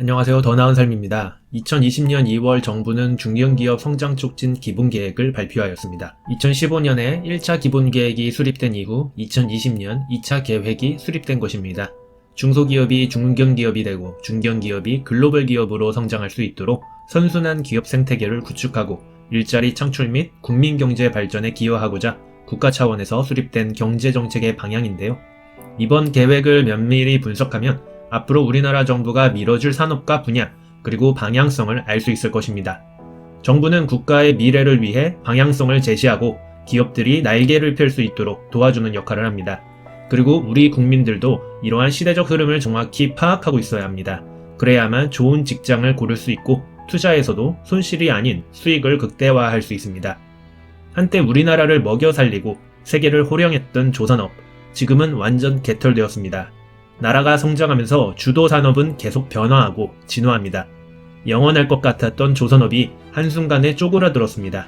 안녕하세요. 더 나은 삶입니다. 2020년 2월 정부는 중견기업 성장 촉진 기본계획을 발표하였습니다. 2015년에 1차 기본계획이 수립된 이후 2020년 2차 계획이 수립된 것입니다. 중소기업이 중견기업이 되고 중견기업이 글로벌 기업으로 성장할 수 있도록 선순환 기업 생태계를 구축하고 일자리 창출 및 국민경제 발전에 기여하고자 국가 차원에서 수립된 경제정책의 방향인데요. 이번 계획을 면밀히 분석하면 앞으로 우리나라 정부가 밀어줄 산업과 분야, 그리고 방향성을 알 수 있을 것입니다. 정부는 국가의 미래를 위해 방향성을 제시하고 기업들이 날개를 펼 수 있도록 도와주는 역할을 합니다. 그리고 우리 국민들도 이러한 시대적 흐름을 정확히 파악하고 있어야 합니다. 그래야만 좋은 직장을 고를 수 있고 투자에서도 손실이 아닌 수익을 극대화할 수 있습니다. 한때 우리나라를 먹여 살리고 세계를 호령했던 조선업, 지금은 완전 개털되었습니다. 나라가 성장하면서 주도 산업은 계속 변화하고 진화합니다. 영원할 것 같았던 조선업이 한순간에 쪼그라들었습니다.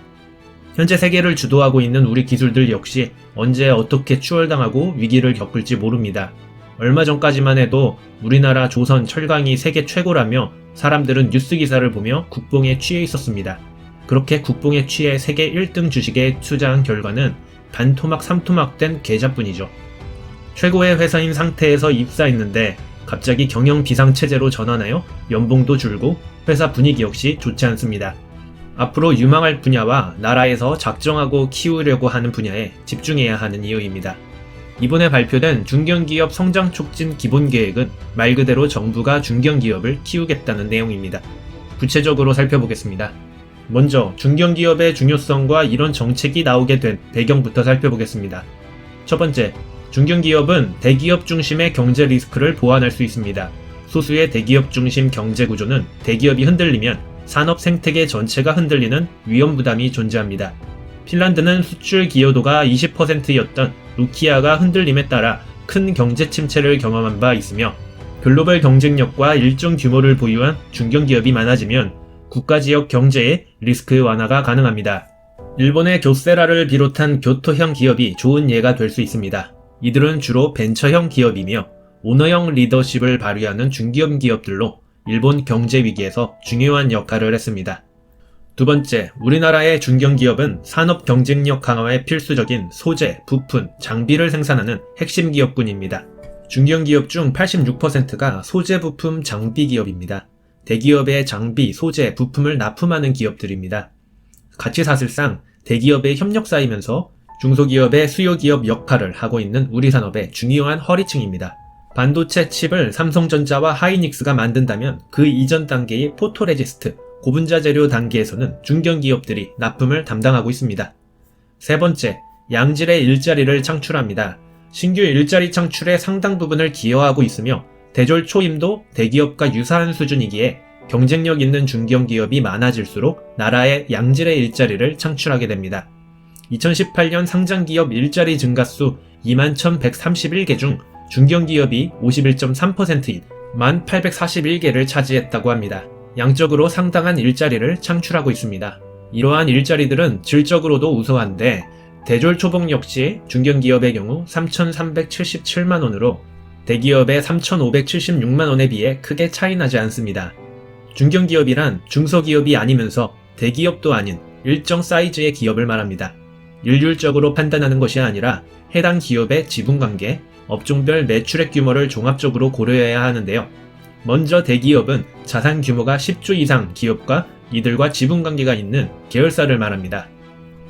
현재 세계를 주도하고 있는 우리 기술들 역시 언제 어떻게 추월당하고 위기를 겪을지 모릅니다. 얼마 전까지만 해도 우리나라 조선 철강이 세계 최고라며 사람들은 뉴스 기사를 보며 국뽕에 취해 있었습니다. 그렇게 국뽕에 취해 세계 1등 주식에 투자한 결과는 반토막 3토막 된 계좌뿐이죠. 최고의 회사인 상태에서 입사했는데 갑자기 경영 비상체제로 전환하여 연봉도 줄고 회사 분위기 역시 좋지 않습니다. 앞으로 유망할 분야와 나라에서 작정하고 키우려고 하는 분야에 집중해야 하는 이유입니다. 이번에 발표된 중견기업 성장 촉진 기본계획은 말 그대로 정부가 중견기업을 키우겠다는 내용입니다. 구체적으로 살펴보겠습니다. 먼저 중견기업의 중요성과 이런 정책이 나오게 된 배경부터 살펴보겠습니다. 첫 번째, 중견기업은 대기업 중심의 경제 리스크를 보완할 수 있습니다. 소수의 대기업 중심 경제 구조는 대기업이 흔들리면 산업 생태계 전체가 흔들리는 위험 부담이 존재합니다. 핀란드는 수출 기여도가 20%였던 노키아가 흔들림에 따라 큰 경제 침체를 경험한 바 있으며 글로벌 경쟁력과 일정 규모를 보유한 중견기업이 많아지면 국가지역 경제의 리스크 완화가 가능합니다. 일본의 교세라를 비롯한 교토형 기업이 좋은 예가 될 수 있습니다. 이들은 주로 벤처형 기업이며 오너형 리더십을 발휘하는 중견 기업들로 일본 경제 위기에서 중요한 역할을 했습니다. 두 번째, 우리나라의 중견 기업은 산업 경쟁력 강화에 필수적인 소재, 부품, 장비를 생산하는 핵심 기업군입니다. 중견 기업 중 86%가 소재, 부품, 장비 기업입니다. 대기업의 장비, 소재, 부품을 납품하는 기업들입니다. 같이 사실상 대기업의 협력사이면서 중소기업의 수요기업 역할을 하고 있는 우리 산업의 중요한 허리층입니다. 반도체 칩을 삼성전자와 하이닉스가 만든다면 그 이전 단계의 포토레지스트, 고분자 재료 단계에서는 중견기업들이 납품을 담당하고 있습니다. 세 번째, 양질의 일자리를 창출합니다. 신규 일자리 창출의 상당 부분을 기여하고 있으며 대졸 초임도 대기업과 유사한 수준이기에 경쟁력 있는 중견기업이 많아질수록 나라의 양질의 일자리를 창출하게 됩니다. 2018년 상장기업 일자리 증가수 21,131개 중 중견기업이 51.3%인 1,841개를 차지했다고 합니다. 양적으로 상당한 일자리를 창출하고 있습니다. 이러한 일자리들은 질적으로도 우수한데 대졸 초봉 역시 중견기업의 경우 3,377만원으로 대기업의 3,576만원에 비해 크게 차이나지 않습니다. 중견기업이란 중소기업이 아니면서 대기업도 아닌 일정 사이즈의 기업을 말합니다. 일률적으로 판단하는 것이 아니라 해당 기업의 지분관계, 업종별 매출액 규모를 종합적으로 고려해야 하는데요. 먼저 대기업은 자산 규모가 10조 이상 기업과 이들과 지분관계가 있는 계열사를 말합니다.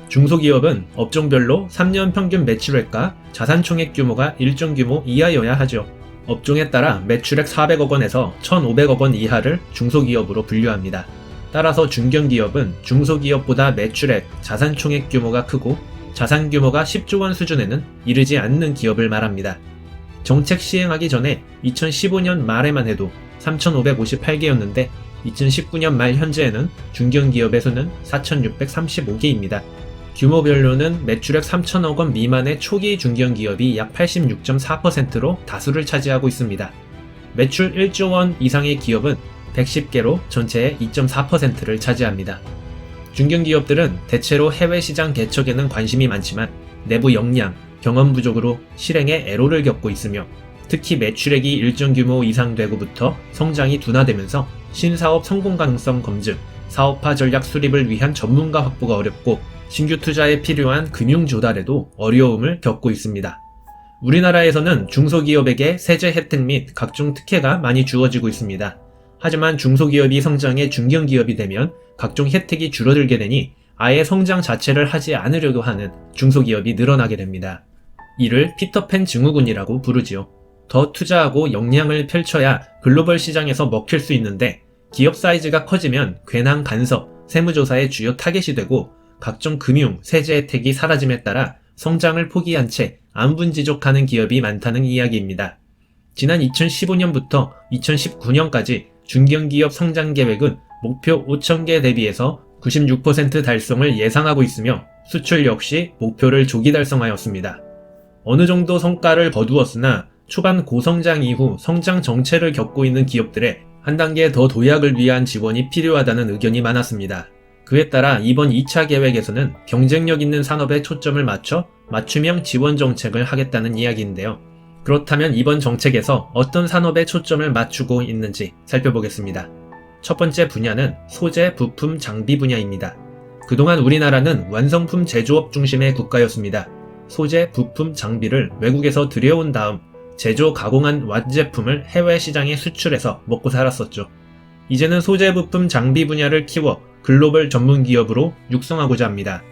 중소기업은 업종별로 3년 평균 매출액과 자산 총액 규모가 일정 규모 이하여야 하죠. 업종에 따라 매출액 400억 원에서 1,500억 원 이하를 중소기업으로 분류합니다. 따라서 중견기업은 중소기업보다 매출액, 자산 총액 규모가 크고 자산 규모가 10조 원 수준에는 이르지 않는 기업을 말합니다. 정책 시행하기 전에 2015년 말에만 해도 3,558개였는데 2019년 말 현재에는 중견기업의 수는 4,635개입니다. 규모별로는 매출액 3,000억 원 미만의 초기 중견기업이 약 86.4%로 다수를 차지하고 있습니다. 매출 1조 원 이상의 기업은 110개로 전체의 2.4%를 차지합니다. 중견기업들은 대체로 해외 시장 개척에는 관심이 많지만 내부 역량, 경험 부족으로 실행에 애로를 겪고 있으며 특히 매출액이 일정 규모 이상 되고부터 성장이 둔화되면서 신사업 성공 가능성 검증, 사업화 전략 수립을 위한 전문가 확보가 어렵고 신규 투자에 필요한 금융 조달에도 어려움을 겪고 있습니다. 우리나라에서는 중소기업에게 세제 혜택 및 각종 특혜가 많이 주어지고 있습니다. 하지만 중소기업이 성장해 중견기업이 되면 각종 혜택이 줄어들게 되니 아예 성장 자체를 하지 않으려고 하는 중소기업이 늘어나게 됩니다. 이를 피터팬 증후군이라고 부르지요. 더 투자하고 역량을 펼쳐야 글로벌 시장에서 먹힐 수 있는데 기업 사이즈가 커지면 괜한 간섭, 세무조사의 주요 타겟이 되고 각종 금융, 세제 혜택이 사라짐에 따라 성장을 포기한 채 안분지족하는 기업이 많다는 이야기입니다. 지난 2015년부터 2019년까지 중견기업 성장 계획은 목표 5,000개 대비해서 96% 달성을 예상하고 있으며 수출 역시 목표를 조기 달성하였습니다. 어느 정도 성과를 거두었으나 초반 고성장 이후 성장 정체를 겪고 있는 기업들의 한 단계 더 도약을 위한 지원이 필요하다는 의견이 많았습니다. 그에 따라 이번 2차 계획에서는 경쟁력 있는 산업에 초점을 맞춰 맞춤형 지원 정책을 하겠다는 이야기인데요. 그렇다면 이번 정책에서 어떤 산업에 초점을 맞추고 있는지 살펴보겠습니다. 첫 번째 분야는 소재, 부품, 장비 분야입니다. 그동안 우리나라는 완성품 제조업 중심의 국가였습니다. 소재, 부품, 장비를 외국에서 들여온 다음 제조, 가공한 완제품을 해외 시장에 수출해서 먹고 살았었죠. 이제는 소재, 부품, 장비 분야를 키워 글로벌 전문 기업으로 육성하고자 합니다.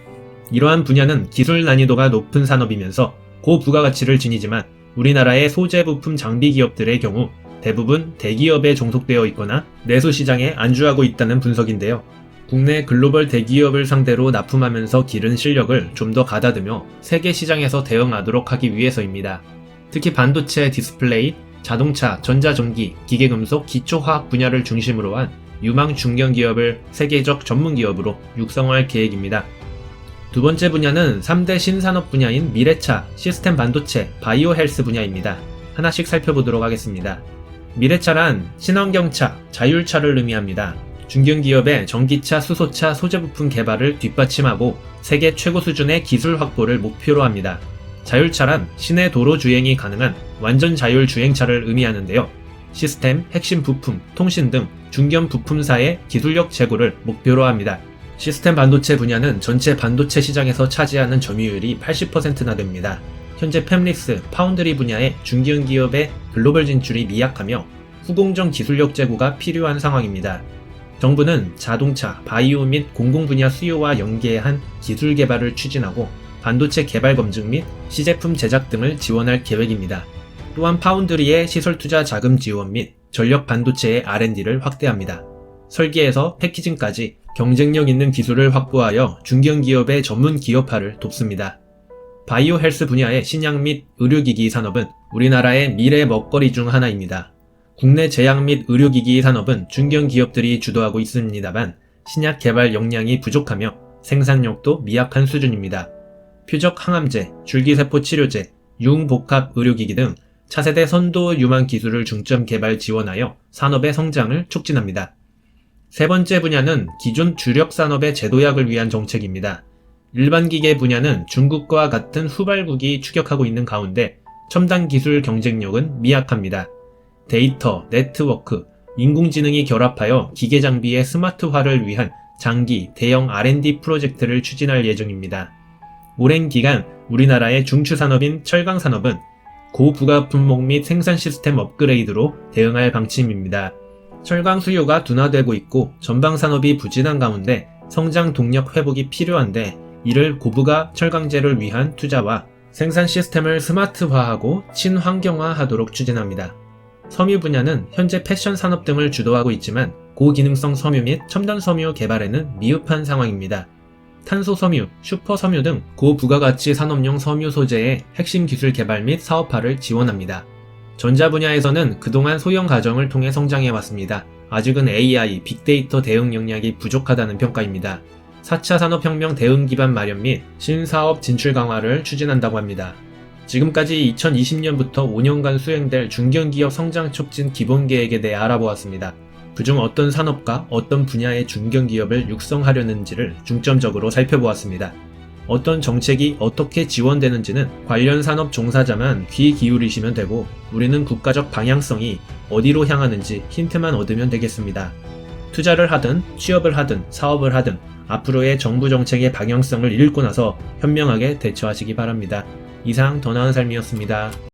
이러한 분야는 기술 난이도가 높은 산업이면서 고부가가치를 지니지만 우리나라의 소재, 부품, 장비 기업들의 경우 대부분 대기업에 종속되어 있거나 내수 시장에 안주하고 있다는 분석인데요. 국내 글로벌 대기업을 상대로 납품하면서 기른 실력을 좀 더 가다듬어 세계 시장에서 대응하도록 하기 위해서입니다. 특히 반도체, 디스플레이, 자동차, 전자전기, 기계금속, 기초화학 분야를 중심으로 한 유망 중견기업을 세계적 전문기업으로 육성할 계획입니다. 두 번째 분야는 3대 신산업 분야인 미래차, 시스템 반도체, 바이오 헬스 분야입니다. 하나씩 살펴보도록 하겠습니다. 미래차란 친환경차, 자율차를 의미합니다. 중견기업의 전기차, 수소차, 소재부품 개발을 뒷받침하고 세계 최고 수준의 기술 확보를 목표로 합니다. 자율차란 시내 도로 주행이 가능한 완전 자율 주행차를 의미하는데요. 시스템, 핵심 부품, 통신 등 중견 부품사의 기술력 제고를 목표로 합니다. 시스템 반도체 분야는 전체 반도체 시장에서 차지하는 점유율이 80%나 됩니다. 현재 팹리스, 파운드리 분야의 중견기업의 글로벌 진출이 미약하며 후공정 기술력 제고가 필요한 상황입니다. 정부는 자동차, 바이오 및 공공 분야 수요와 연계한 기술 개발을 추진하고 반도체 개발 검증 및 시제품 제작 등을 지원할 계획입니다. 또한 파운드리의 시설 투자 자금 지원 및 전력 반도체의 R&D를 확대합니다. 설계에서 패키징까지 경쟁력 있는 기술을 확보하여 중견기업의 전문 기업화를 돕습니다. 바이오 헬스 분야의 신약 및 의료기기 산업은 우리나라의 미래 먹거리 중 하나입니다. 국내 제약 및 의료기기 산업은 중견기업들이 주도하고 있습니다만 신약 개발 역량이 부족하며 생산력도 미약한 수준입니다. 표적 항암제, 줄기세포 치료제, 융복합 의료기기 등 차세대 선도 유망 기술을 중점 개발 지원하여 산업의 성장을 촉진합니다. 세 번째 분야는 기존 주력 산업의 재도약을 위한 정책입니다. 일반 기계 분야는 중국과 같은 후발국이 추격하고 있는 가운데 첨단 기술 경쟁력은 미약합니다. 데이터, 네트워크, 인공지능이 결합하여 기계 장비의 스마트화를 위한 장기, 대형 R&D 프로젝트를 추진할 예정입니다. 오랜 기간 우리나라의 중추산업인 철강산업은 고부가 품목 및 생산 시스템 업그레이드로 대응할 방침입니다. 철강 수요가 둔화되고 있고 전방산업이 부진한 가운데 성장 동력 회복이 필요한데 이를 고부가 철강제를 위한 투자와 생산 시스템을 스마트화하고 친환경화하도록 추진합니다. 섬유 분야는 현재 패션 산업 등을 주도하고 있지만 고기능성 섬유 및 첨단 섬유 개발에는 미흡한 상황입니다. 탄소 섬유, 슈퍼 섬유 등 고부가가치 산업용 섬유 소재의 핵심 기술 개발 및 사업화를 지원합니다. 전자 분야에서는 그동안 소형 가정을 통해 성장해왔습니다. 아직은 AI, 빅데이터 대응 역량이 부족하다는 평가입니다. 4차 산업혁명 대응 기반 마련 및 신사업 진출 강화를 추진한다고 합니다. 지금까지 2020년부터 5년간 수행될 중견기업 성장 촉진 기본계획에 대해 알아보았습니다. 그중 어떤 산업과 어떤 분야의 중견기업을 육성하려는지를 중점적으로 살펴보았습니다. 어떤 정책이 어떻게 지원되는지는 관련 산업 종사자만 귀 기울이시면 되고 우리는 국가적 방향성이 어디로 향하는지 힌트만 얻으면 되겠습니다. 투자를 하든 취업을 하든 사업을 하든 앞으로의 정부 정책의 방향성을 읽고 나서 현명하게 대처하시기 바랍니다. 이상 더 나은 삶이었습니다.